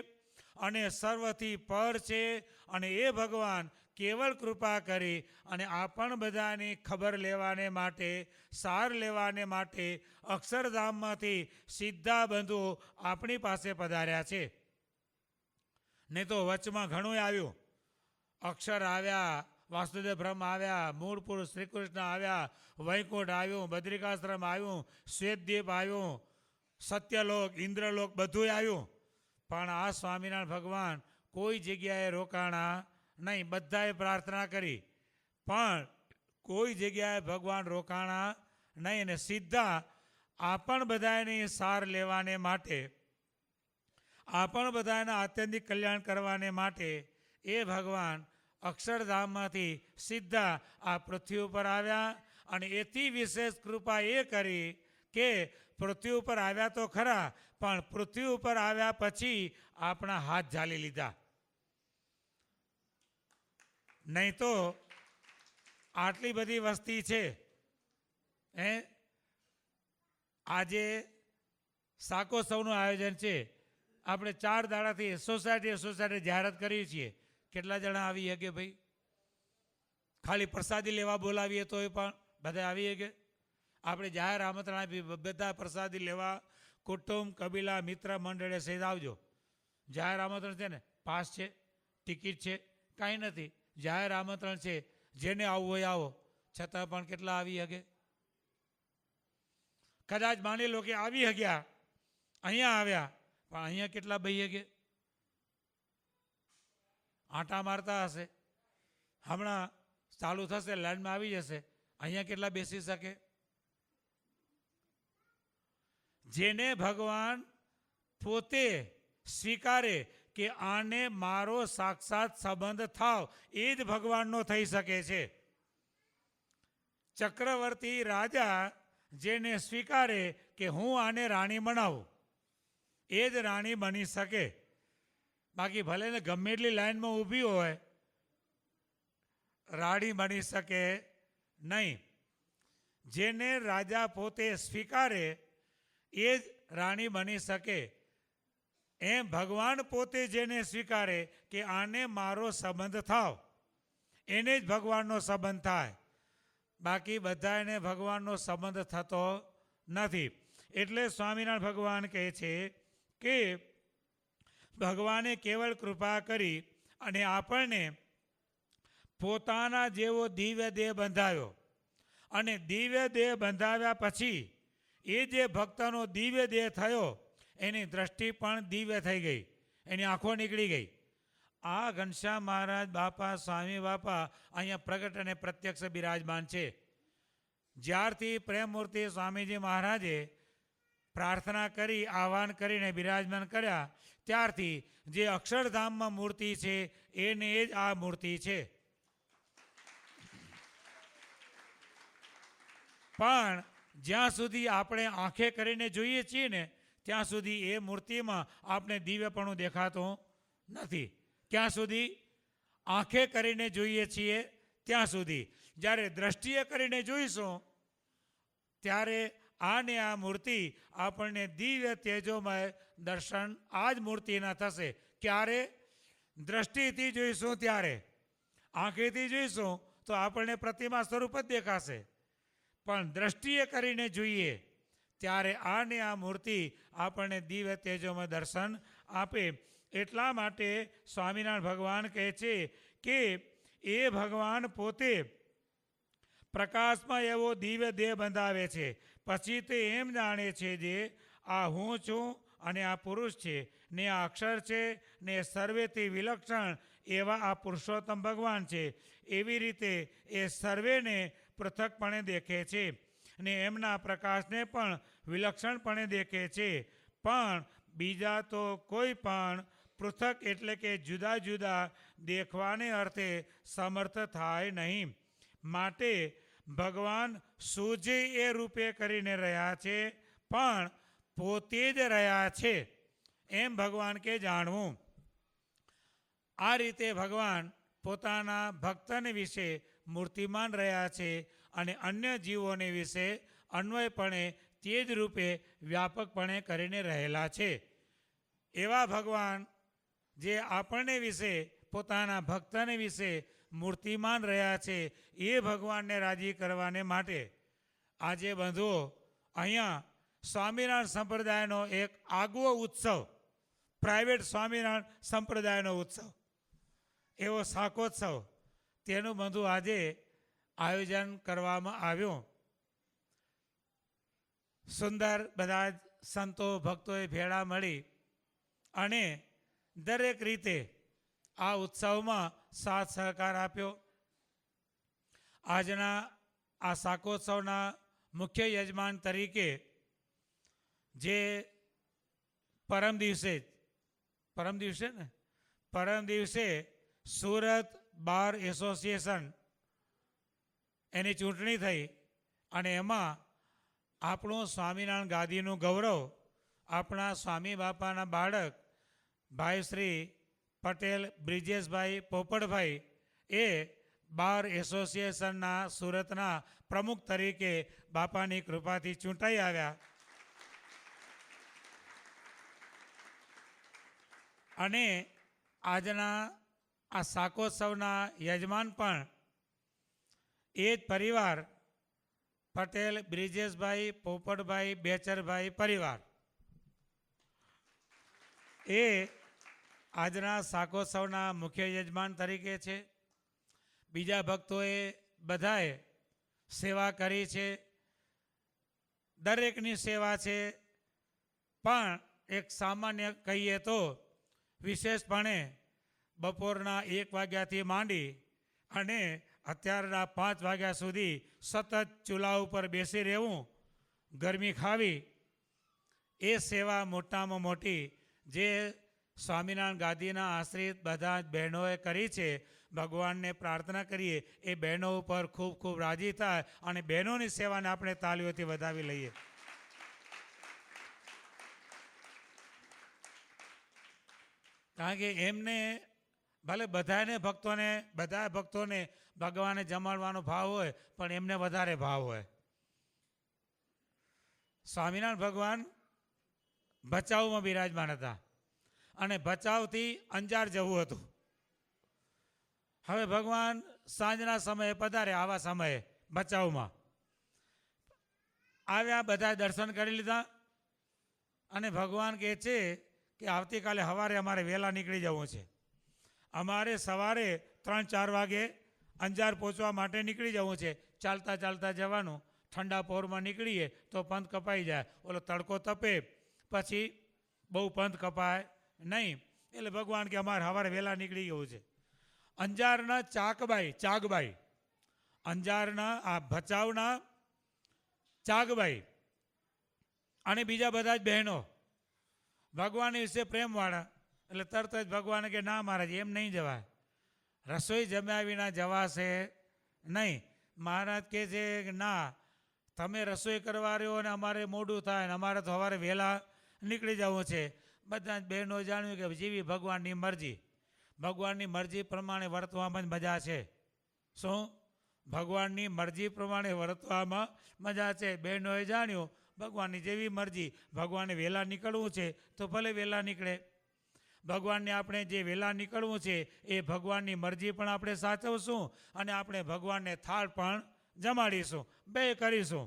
અને સર્વથી પર છે અને એ ભગવાન કેવળ કૃપા કરી અને આપણ બધાની ખબર લેવાને માટે, સાર લેવાને માટે અક્ષરધામમાંથી સીધા બંધુ આપણી પાસે પધાર્યા છે. નહીં તો વચમાં ઘણું આવ્યું, અક્ષર આવ્યા વાસુદેવ બ્રહ્મ આવ્યા, મૂળ પુરુષ શ્રી કૃષ્ણ આવ્યા, વૈકુંઠ આવ્યું, બદ્રિકાશ્રમ આવ્યું, શ્વેતદ્વીપ આવ્યું, સત્યલોક, ઇન્દ્રલોક બધું આવ્યું. પણ આ સ્વામિનારાયણ ભગવાન કોઈ જગ્યાએ રોકાણા નહીં. બધાએ પ્રાર્થના કરી પણ કોઈ જગ્યાએ ભગવાન રોકાણા નહીં. અને સીધા આપણ બધાની સાર લેવાને માટે, આપણ બધાના આત્યંતિક કલ્યાણ કરવાને માટે એ ભગવાન અક્ષરધામમાંથી સીધા આ પૃથ્વી ઉપર આવ્યા. અને એથી વિશેષ કૃપા એ કરી કે પૃથ્વી ઉપર આવ્યા તો ખરા, પણ પૃથ્વી ઉપર આવ્યા પછી આપણા હાથ ઝાલી લીધા. નહીં તો આટલી બધી વસ્તી છે. આજે શાકોત્સવનું આયોજન છે. આપણે 4 દાડાથી સોસાયટી જાહેરાત કરીએ છીએ. કેટલા જણા આવી શકે ભાઈ? ખાલી પ્રસાદી લેવા બોલાવીએ તો પણ બધા આવી શકે? આપણે જાહેર આમંત્રણ આપી, બધા પ્રસાદી લેવા કુટુંબ, કબીલા, મિત્ર મંડળે સહિત આવજો. જાહેર આમંત્રણ છે ને, પાસ છે, ટિકિટ છે, કાંઈ નથી. જાહેર આમંત્રણ છે, જેને આવવું હોય આવો. છતાં પણ કેટલા આવી શકે? કદાચ માની લો કે આવી ગયા, અહીંયા આવ્યા, પણ અહીંયા કેટલા બહી શકે? આંટા મારતા હશે. હમણાં ચાલુ થશે, લાઈનમાં આવી જશે. અહીંયા કેટલા બેસી શકે? જેને ભગવાન પોતે સ્વીકારે કે આને મારો સાક્ષાત સંબંધ થાવ, એ જ ભગવાનનો થઈ શકે છે. ચક્રવર્તી રાજા જેને સ્વીકારે કે હું આને રાણી બનાવું, એ જ રાણી બની શકે. બાકી ભલે ને ગમે એટલી લાઈનમાં ઊભી હોય, રાણી બની શકે નહીં. જેને રાજા પોતે સ્વીકારે એ જ રાણી બની શકે. એમ ભગવાન પોતે જેને સ્વીકારે કે આને મારો સંબંધ થાવ, એને જ ભગવાનનો સંબંધ થાય. બાકી બધાને ભગવાનનો સંબંધ થતો નથી. એટલે સ્વામિનારાયણ ભગવાન કહે છે કે ભગવાને કેવળ કૃપા કરી અને આપણને પોતાના જેવો દિવ્ય દેહ બંધાવ્યો. અને દિવ્ય દેહ બંધાવ્યા પછી એ જે ભક્તનો દિવ્ય દેહ થયો, એની દ્રષ્ટિ પણ દિવ્ય થઈ ગઈ, એની આંખો નીકળી ગઈ. આ ઘનશ્યામ મહારાજ બાપા, સ્વામી બાપા અહીંયા પ્રગટ અને પ્રત્યક્ષ બિરાજમાન છે. જ્યારથી પ્રેમમૂર્તિ સ્વામીજી મહારાજે પ્રાર્થના કરી, આહ્વાન કરીને બિરાજમાન કર્યા, ત્યારથી જે અક્ષરધામમાં મૂર્તિ છે એને જ આ મૂર્તિ છે. પણ જ્યાં સુધી આપણે આંખે કરીને જોઈએ છીએ ને, ત્યાં સુધી એ મૂર્તિમાં આપણે દિવ્યપણું દેખાતું નથી. ક્યાં સુધી? આંખે કરીને જોઈએ છીએ ત્યાં સુધી. જ્યારે દ્રષ્ટિએ કરીને જોઈશું ત્યારે આને આ મૂર્તિ આપણને દિવ્ય તેજોમય દર્શન આ જ મૂર્તિના થશે. ક્યારે? દ્રષ્ટિથી જોઈશું ત્યારે. આંખેથી જોઈશું તો આપણને પ્રતિમા સ્વરૂપ જ દેખાશે. પણ દ્રષ્ટિએ કરીને જોઈએ ત્યારે આને આ મૂર્તિ આપણને દિવ્ય તેજોમય દર્શન આપે. એટલા માટે સ્વામિનારાયણ ભગવાન કહે છે કે એ ભગવાન પોતે પ્રકાશમાં એવો દિવ્ય દેહ બંધાવે છે. પછી તે એમ જાણે છે જે આ હું છું અને આ પુરુષ છે, ને આ અક્ષર છે, ને સર્વેથી વિલક્ષણ એવા આ પુરુષોત્તમ ભગવાન છે. એવી રીતે એ સર્વેને પૃથકપણે દેખે છે ને એમના પ્રકાશને પણ વિલક્ષણપણે દેખે છે. પણ બીજા તો કોઈ પણ પૃથક એટલે કે જુદા જુદા દેખવાને અર્થે સમર્થ થાય નહીં. માટે ભગવાન સૂજે એ રૂપે કરીને રહ્યા છે, પણ પોતે જ રહ્યા છે એમ ભગવાન કે જાણવું. આ રીતે ભગવાન પોતાના ભક્તને વિશે મૂર્તિમાન રહ્યા છે અને અન્ય જીવોને વિશે અન્વયપણે તે જ રૂપે વ્યાપકપણે કરીને રહેલા છે. એવા ભગવાન જે આપણને વિશે, પોતાના ભક્તને વિશે મૂર્તિમાન રહ્યા છે, એ ભગવાનને રાજી કરવાને માટે આજે બંધુઓ અહીંયા સ્વામિનારાયણ સંપ્રદાયનો એક આગવો ઉત્સવ, પ્રાઇવેટ સ્વામિનારાયણ સંપ્રદાયનો ઉત્સવ, એવો શાકોત્સવ તેનું બધું આજે આયોજન કરવામાં આવ્યું. સુંદર બધા જ સંતો ભક્તોએ ભેળા મળી અને દરેક રીતે આ ઉત્સવમાં સાથ સહકાર આપ્યો. આજના આ શાકોત્સવના મુખ્ય યજમાન તરીકે જે પરમ દિવસે સુરત બાર એસોસિએશન એની ચૂંટણી થઈ અને એમાં આપણું સ્વામિનારાયણ ગાદીનું ગૌરવ આપણા સ્વામી બાપાના બાળક ભાઈ શ્રી પટેલ બ્રિજેશભાઈ પોપટભાઈ એ બાર એસોસિએશનના સુરતના પ્રમુખ તરીકે બાપાની કૃપાથી ચૂંટાઈ આવ્યા. અને આજના આ શાકોત્સવના યજમાન પણ એ જ પરિવાર પટેલ બ્રિજેશભાઈ પોપટભાઈ બેચરભાઈ પરિવાર એ આજના શાકોત્સવના મુખ્ય યજમાન તરીકે છે. બીજા ભક્તોએ બધાએ સેવા કરી છે, દરેકની સેવા છે, પણ એક સામાન્ય કહીએ તો વિશેષપણે બપોરના 1 વાગ્યાથી માંડી અને અત્યારના 5 વાગ્યા સુધી સતત ચૂલા ઉપર બેસી રહેવું, ગરમી ખાવી, એ સેવા મોટામાં મોટી જે સ્વામિનારાયણ ગાદીના આશ્રિત બધા જ બહેનોએ કરી છે. ભગવાનને પ્રાર્થના કરીએ એ બહેનો ઉપર ખૂબ ખૂબ રાજી થાય અને બહેનોની સેવાને આપણે તાળીઓથી વધાવી લઈએ. કારણ કે એમને ભલે બધા ભક્તોને ભગવાને જમાડવાનો ભાવ હોય પણ એમને વધારે ભાવ હોય. સ્વામિનારાયણ ભગવાન ભચાઉમાં બિરાજમાન હતા અને ભચાઉથી અંજાર જવું હતું. હવે ભગવાન સાંજના સમયે પધારે, આવા સમયે ભચાઉમાં આવ્યા, બધા દર્શન કરી લીધા અને ભગવાન કહે છે કે આવતીકાલે સવારે અમારે વહેલા નીકળી જવું છે. અમારે સવારે 3-4 વાગે અંજાર પહોંચવા માટે નીકળી જવું છે. ચાલતા ચાલતા જવાનું, ઠંડા પહોરમાં નીકળીએ તો પંથ કપાઈ જાય, ઓલો તડકો તપે પછી બહુ પંથ કપાય નહીં. એટલે ભગવાન કે અમારે સવારે વહેલા નીકળી જવું છે. અંજારના ચાગબાઈ અંજારના આ ભચાઉના ચાગબાઈ અને બીજા બધા જ બહેનો ભગવાન વિશે પ્રેમવાળા, એટલે તરત જ ભગવાને કે ના મહારાજ એમ નહીં જવાય, રસોઈ જમ્યા વિના જવાશે નહીં. મહારાજ કહે છે કે ના, તમે રસોઈ કરવા રહ્યો અને અમારે મોડું થાય ને અમારે તો સવારે વહેલા નીકળી જવું છે. બધા જ બહેનો જાણ્યું કે જેવી ભગવાનની મરજી, ભગવાનની મરજી પ્રમાણે વર્તવામાં જ મજા છે. શું? ભગવાનની મરજી પ્રમાણે વર્તવામાં મજા છે. બહેનોએ જાણ્યું ભગવાનની જેવી મરજી, ભગવાને વહેલા નીકળવું છે તો ભલે વહેલા નીકળે. ભગવાનને આપણે જે વહેલા નીકળવું છે એ ભગવાનની મરજી પણ આપણે સાચવશું અને આપણે ભગવાનને થાળ પણ જમાડીશું, બે કરીશું.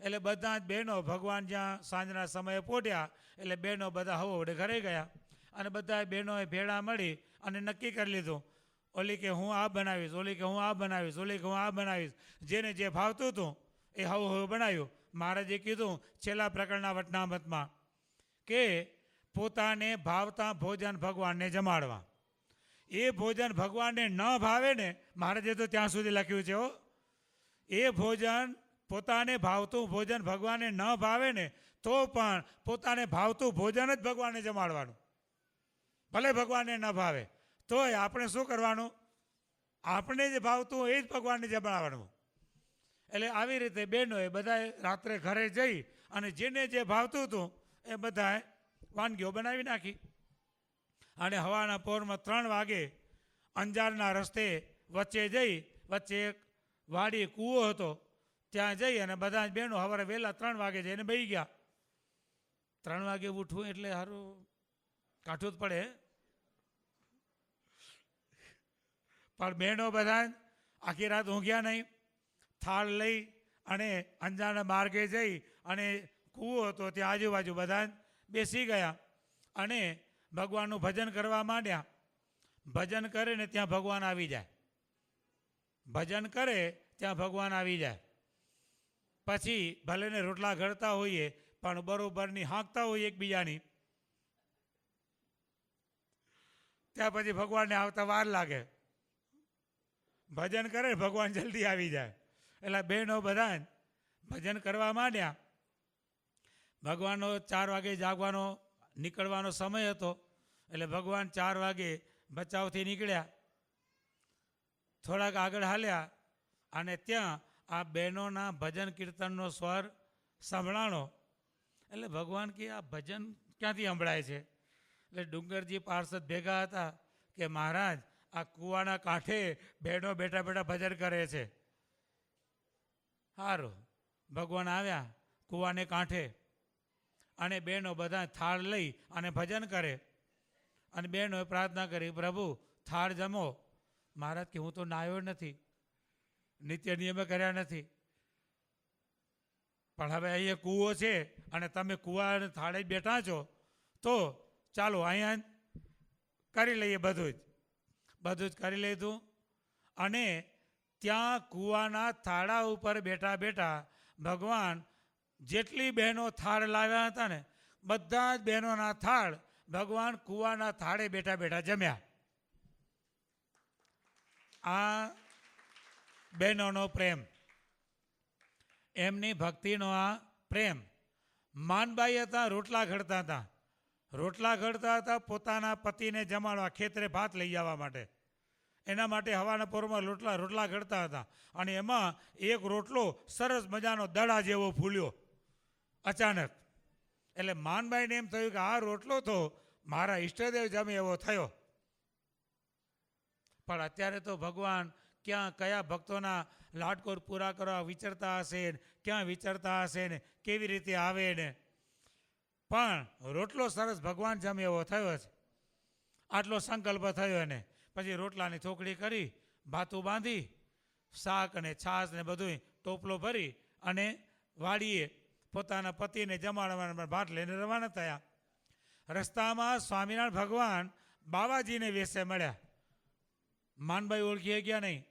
એટલે બધા જ બહેનો ભગવાન જ્યાં સાંજના સમયે પહોંચ્યા એટલે બહેનો બધા હવોડે ઘરે ગયા અને બધા બહેનોએ ભેળા મળી અને નક્કી કરી લીધું, ઓલી કે હું આ બનાવીશ, ઓલી કે હું આ બનાવીશ, ઓલી કે હું આ બનાવીશ. જેને જે ભાવતું હતું એ હવે બનાવ્યું. મહારાજે કીધું છેલ્લા પ્રકરણના વટનામતમાં કે પોતાને ભાવતા ભોજન ભગવાનને જમાડવા. એ ભોજન ભગવાનને ન ભાવે ને, મહારાજે તો ત્યાં સુધી લખ્યું છે એ ભોજન પોતાને ભાવતું ભોજન ભગવાનને ન ભાવે ને તો પણ પોતાને ભાવતું ભોજન જ ભગવાનને જમાડવાનું. ભલે ભગવાનને ન ભાવે તોય આપણે શું કરવાનું? આપણે જે ભાવતું એ જ ભગવાનને જમાડવાનું. એટલે આવી રીતે બહેનોએ બધાએ રાત્રે ઘરે જઈ અને જેને જે ભાવતું હતું એ બધાએ વાનગીઓ બનાવી નાખી અને હવાના પોરમાં 3 વાગે અંજારના રસ્તે વચ્ચે એક વાડી કૂવો હતો, ત્યાં જઈ અને બધા જ બહેનો સવારે વહેલા 3 વાગે જઈને બેસી ગયા. 3 વાગે ઉઠવું એટલે સારું કાઠું જ પડે, પણ બહેનો બધા આખી રાત ઊંઘ્યા નહીં. થાળ લઈ અને અંજારના માર્ગે જઈ અને કૂવો હતો ત્યાં આજુબાજુ બધા બેસી ગયા અને ભગવાનનું ભજન કરવા માંડ્યા. ભજન કરે ને ત્યાં ભગવાન આવી જાય. ભજન કરે ત્યાં ભગવાન આવી જાય. પછી ભલે ને રોટલા ઘડતા હોઈએ પણ બરોબરની હાંકતા હોઈએ એકબીજાની, ત્યાં પછી ભગવાનને આવતા વાર લાગે. ભજન કરે ભગવાન જલ્દી આવી જાય. એટલે બહેનો બધા ભજન કરવા માંડ્યા. ભગવાનનો 4 વાગે જાગવાનો નીકળવાનો સમય હતો. એટલે ભગવાન 4 વાગે બચાવથી નીકળ્યા. થોડાક આગળ હાલ્યા અને ત્યાં આ બહેનોના ભજન કીર્તનનો સ્વર સંભળાણો. એટલે ભગવાન કે આ ભજન ક્યાંથી સંભળાય છે? એટલે ડુંગરજી પાર્ષદ ભેગા હતા કે મહારાજ આ કૂવાના કાંઠે બહેનો બેઠા બેઠા ભજન કરે છે. સારું, ભગવાન આવ્યા કૂવાને કાંઠે અને બહેનો બધા થાળ લઈ અને ભજન કરે. અને બહેનોએ પ્રાર્થના કરી, પ્રભુ થાળ જમો. મહારાજ કે હું તો નાહ્યો નથી, નિત્ય નિયમે કર્યા નથી, પણ હવે અહીંયા કૂવો છે અને તમે કૂવા થાળે જ બેઠા છો, તો ચાલો અહીંયા કરી લઈએ. બધું જ કરી લીધું. અને ત્યાં કૂવાના થાળા ઉપર બેઠા બેઠા ભગવાન જેટલી બહેનો થાળ લાવ્યા હતા ને બધા જ બહેનોના થાળ ભગવાન કૂવાના થાળે બેઠા બેઠા જમ્યા. આ બહેનોનો પ્રેમ, એમની ભક્તિનો આ પ્રેમ. માનબાઈ હતા, રોટલા ઘડતા હતા. રોટલા ઘડતા હતા પોતાના પતિને જમાડવા, ખેતરે ભાત લઈ જવા માટે. એના માટે હવાના પોરમાં રોટલા ઘડતા હતા. અને એમાં એક રોટલો સરસ મજાનો દડા જેવો ફૂલ્યો અચાનક. એટલે માનબાઈને એમ થયું કે આ રોટલો તો મારા ઈષ્ટદેવ જમે એવો થયો. પણ અત્યારે તો ભગવાન ક્યાં કયા ભક્તોના લાડકોર પૂરા કરવા વિચરતા હશે, ક્યાં વિચરતા હશે ને કેવી રીતે આવે ને. પણ રોટલો સરસ ભગવાન જમે એવો થયો છે. આટલો સંકલ્પ થયો એને. પછી રોટલાની થોકડી કરી, ભાતું બાંધી, શાક અને છાશ ને બધું ટોપલો ભરી અને વાડીએ પોતાના પતિને જમાડવાના ભાત લઈને રવાના થયા. રસ્તામાં સ્વામિનારાયણ ભગવાન બાવાજીને વેશે મળ્યા. માનભાઈ ઓળખી ગયા નહીં.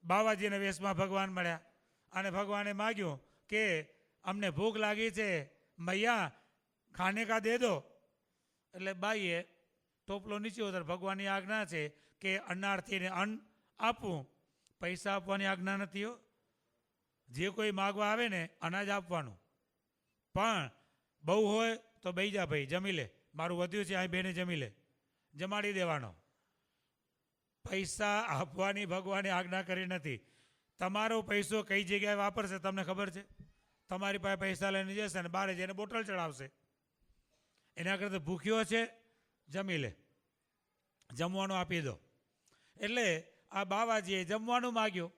બાવાજીના વેશમાં ભગવાન મળ્યા અને ભગવાને માગ્યું કે અમને ભૂખ લાગી છે, મૈયા ખાને કા દે દો. એટલે બાઈએ ટોપલો નીચે ઉતર, ભગવાનની આજ્ઞા છે કે અન્નાર્થીને અન્ન આપવું, પૈસા આપવાની આજ્ઞા નથી હો. જે કોઈ માગવા આવે ને અનાજ આપવાનું. પણ બહુ હોય તો બેહી જા ભાઈ, જમી લે, મારું વધ્યું છે અહીં બેને જમી લે, જમાડી દેવાનો. પૈસા આપવાની ભગવાને આજ્ઞા કરી નથી. તમારો પૈસો કઈ જગ્યાએ વાપરશે તમને ખબર છે? તમારી પાસે પૈસા લઈને જશે અને બહાર જઈને બોટલ ચડાવશે. એના કરતાં ભૂખ્યો છે, જમી લે, જમવાનું આપી દો. એટલે આ બાવાજીએ જમવાનું માગ્યું.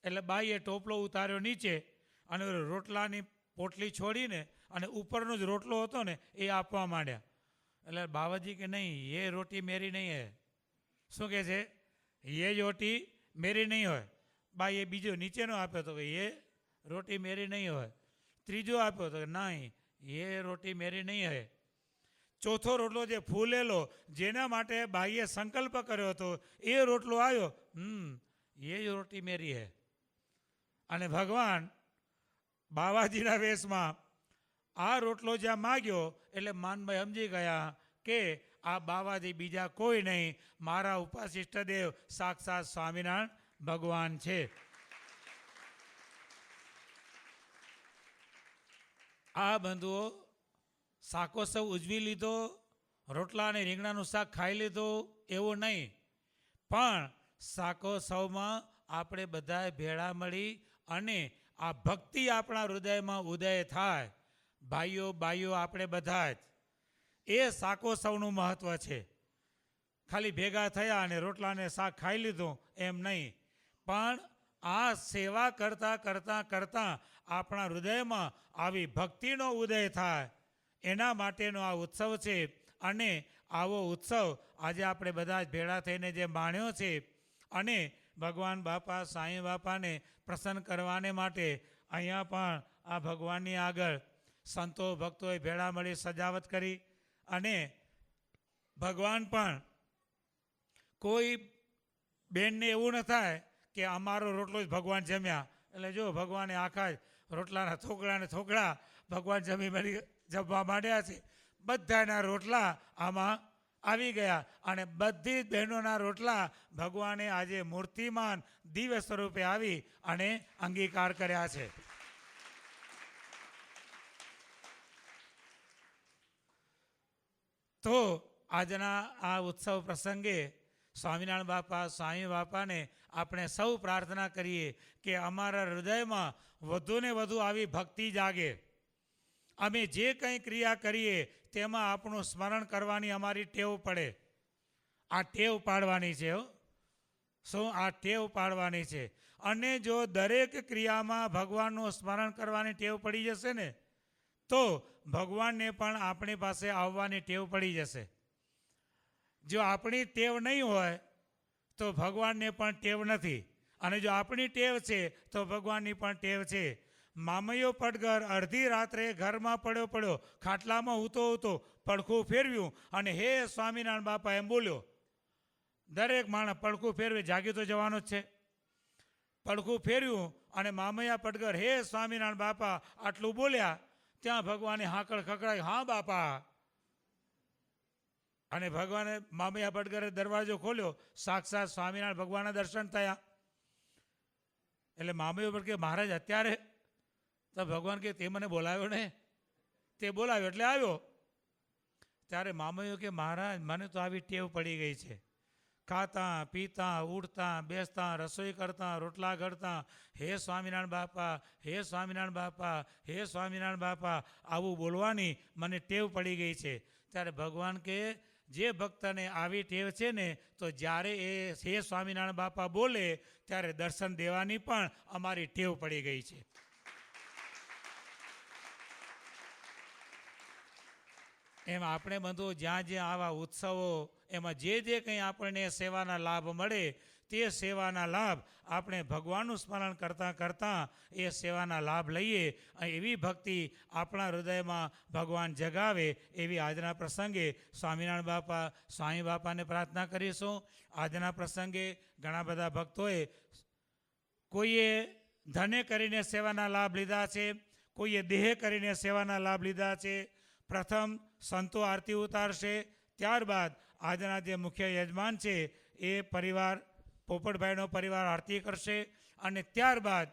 એટલે બાઈએ ટોપલો ઉતાર્યો નીચે અને રોટલાની પોટલી છોડીને અને ઉપરનો જ રોટલો હતો ને એ આપવા માંડ્યા. એટલે બાવાજી કે નહીં, એ રોટી મેરી નહીં હે. શું કહે છે? એ રોટી મેરી નહીં હોય. બાઈએ બીજો નીચેનો આપ્યો હતો કે એ રોટી મેરી નહીં હોય. ત્રીજો આપ્યો હતો કે નહીં, એ રોટી મેરી નહીં હોય. ચોથો રોટલો જે ફૂલેલો, જેના માટે બાઈએ સંકલ્પ કર્યો હતો, એ રોટલો આવ્યો, એ રોટી મેરી હે. અને ભગવાન બાવાજીના વેશમાં આ રોટલો જ્યાં માગ્યો એટલે માનભાઈ સમજી ગયા કે આ બાવાજી બીજા કોઈ નહીં, મારા ઉપાસ ઇષ્ટદેવ સાક્ષાત સ્વામિનારાયણ ભગવાન છે. આ બંધુઓ શાકોત્સવ ઉજવી લીધો, રોટલા અને રીંગણાનું શાક ખાઈ લીધું એવું નહીં, પણ શાકોત્સવમાં આપણે બધાએ ભેળા મળી અને આ ભક્તિ આપણા હૃદયમાં ઉદય થાય. ભાઈઓ બાઈઓ આપણે બધા જ, એ શાકોત્સવનું મહત્ત્વ છે. ખાલી ભેગા થયા અને રોટલાને શાક ખાઈ લીધું એમ નહીં, પણ આ સેવા કરતાં કરતાં કરતાં આપણા હૃદયમાં આવી ભક્તિનો ઉદય થાય, એના માટેનો આ ઉત્સવ છે. અને આવો ઉત્સવ આજે આપણે બધા જ ભેળા થઈને જે માણ્યો છે અને ભગવાન બાપા સાંઈ બાપાને પ્રસન્ન કરવાને માટે અહીંયા પણ આ ભગવાનની આગળ સંતો ભક્તોએ ભેળા મળી સજાવટ કરી. અને ભગવાન પણ કોઈ બેનને એવું ન થાય કે અમારો રોટલો જ ભગવાન જમ્યા. એટલે જો ભગવાને આખા રોટલાના થોકડા ભગવાન જમવા માંડ્યા છે. બધાના રોટલા આમાં આવી ગયા અને બધી જ બહેનોના રોટલા ભગવાને આજે મૂર્તિમાન દિવ્ય સ્વરૂપે આવી અને અંગીકાર કર્યા છે. તો આજના આ ઉત્સવ પ્રસંગે સ્વામિનારાયણ બાપા સ્વામી બાપાને આપણે સૌ પ્રાર્થના કરીએ કે અમારા હૃદયમાં વધુને વધુ આવી ભક્તિ જાગે. અમે જે કંઈ ક્રિયા કરીએ તેમાં આપણું સ્મરણ કરવાની અમારી ટેવ પડે. આ ટેવ પાડવાની છે. શું આ ટેવ પાડવાની છે? અને જો દરેક ક્રિયામાં ભગવાનનું સ્મરણ કરવાની ટેવ પડી જશે ને તો ભગવાનને પણ આપણી પાસે આવવાની ટેવ પડી જશે. જો આપણી ટેવ નહીં હોય તો ભગવાનને પણ ટેવ નથી, અને જો આપણી ટેવ છે તો ભગવાનની પણ ટેવ છે. મામૈયો પડઘર અડધી રાત્રે ઘરમાં પડ્યો ખાટલામાં ઊતો પડખું ફેરવ્યું અને હે સ્વામિનારાયણ બાપા એમ બોલ્યો. દરેક માણસ પડખું ફેરવે, જાગી તો જવાનો જ છે. પડખું ફેર્યું અને મામૈયા પડઘર હે સ્વામિનારાયણ બાપા આટલું બોલ્યા. ત્યાં ભગવાને હાકળ ખકડાઈ, હા બાપા. અને ભગવાને મામૈયા પડઘરે દરવાજો ખોલ્યો, સાક્ષાત સ્વામિનારાયણ ભગવાનના દર્શન થયા. એટલે મામૈયો પડઘર મહારાજ અત્યારે તો ભગવાન કે તે મને બોલાવ્યો ને, તે બોલાવ્યો એટલે આવ્યો. ત્યારે મામૈયો કે મહારાજ મને તો આવી ટેવ પડી ગઈ છે. ખાતા પીતા ઉઠતા બેસતા રસોઈ કરતા રોટલા ઘડતા હે સ્વામિનારાયણ બાપા, હે સ્વામિનારાયણ બાપા, હે સ્વામિનારાયણ બાપા આવું બોલવાની મને ટેવ પડી ગઈ છે. ત્યારે ભગવાન કે જે ભક્તને આવી ટેવ છે ને તો જ્યારે એ હે સ્વામિનારાયણ બાપા બોલે ત્યારે દર્શન દેવાની પણ અમારી ટેવ પડી ગઈ છે. એમ આપણે બધું જ્યાં જ્યાં આવા ઉત્સવો એમાં જે કંઈ આપણને સેવાના લાભ મળે તે સેવાના લાભ આપણે ભગવાનનું સ્મરણ કરતાં એ સેવાના લાભ લઈએ. એવી ભક્તિ આપણા હૃદયમાં ભગવાન જગાવે એવી આજના પ્રસંગે સ્વામિનારાયણ બાપા સ્વામી બાપાને પ્રાર્થના કરીશું. આજના પ્રસંગે ઘણા બધા ભક્તોએ કોઈએ ધને કરીને સેવાના લાભ લીધા છે, કોઈએ દેહ કરીને સેવાના લાભ લીધા છે. પ્રથમ સંતો આરતી ઉતારશે, ત્યારબાદ આજના જે મુખ્ય યજમાન છે એ પરિવાર પોપટભાઈનો પરિવાર આરતી કરશે અને ત્યારબાદ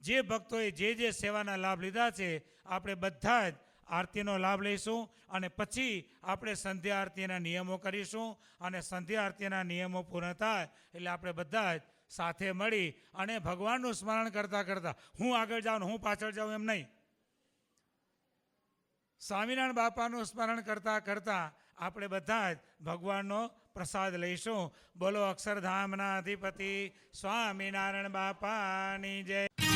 જે ભક્તોએ જે સેવાના લાભ લીધા છે આપણે બધા જ આરતીનો લાભ લઈશું અને પછી આપણે સંધ્યા આરતીના નિયમો કરીશું. અને સંધ્યા આરતીના નિયમો પૂર્ણ થાય એટલે આપણે બધા જ સાથે મળી અને ભગવાનનું સ્મરણ કરતાં હું આગળ જાઉં હું પાછળ જાઉં એમ નહીં, સ્વામિનારાયણ બાપાનું સ્મરણ કરતાં આપણે બધા જ ભગવાનનો પ્રસાદ લઈશું. બોલો અક્ષરધામના અધિપતિ સ્વામિનારાયણ બાપાની જય.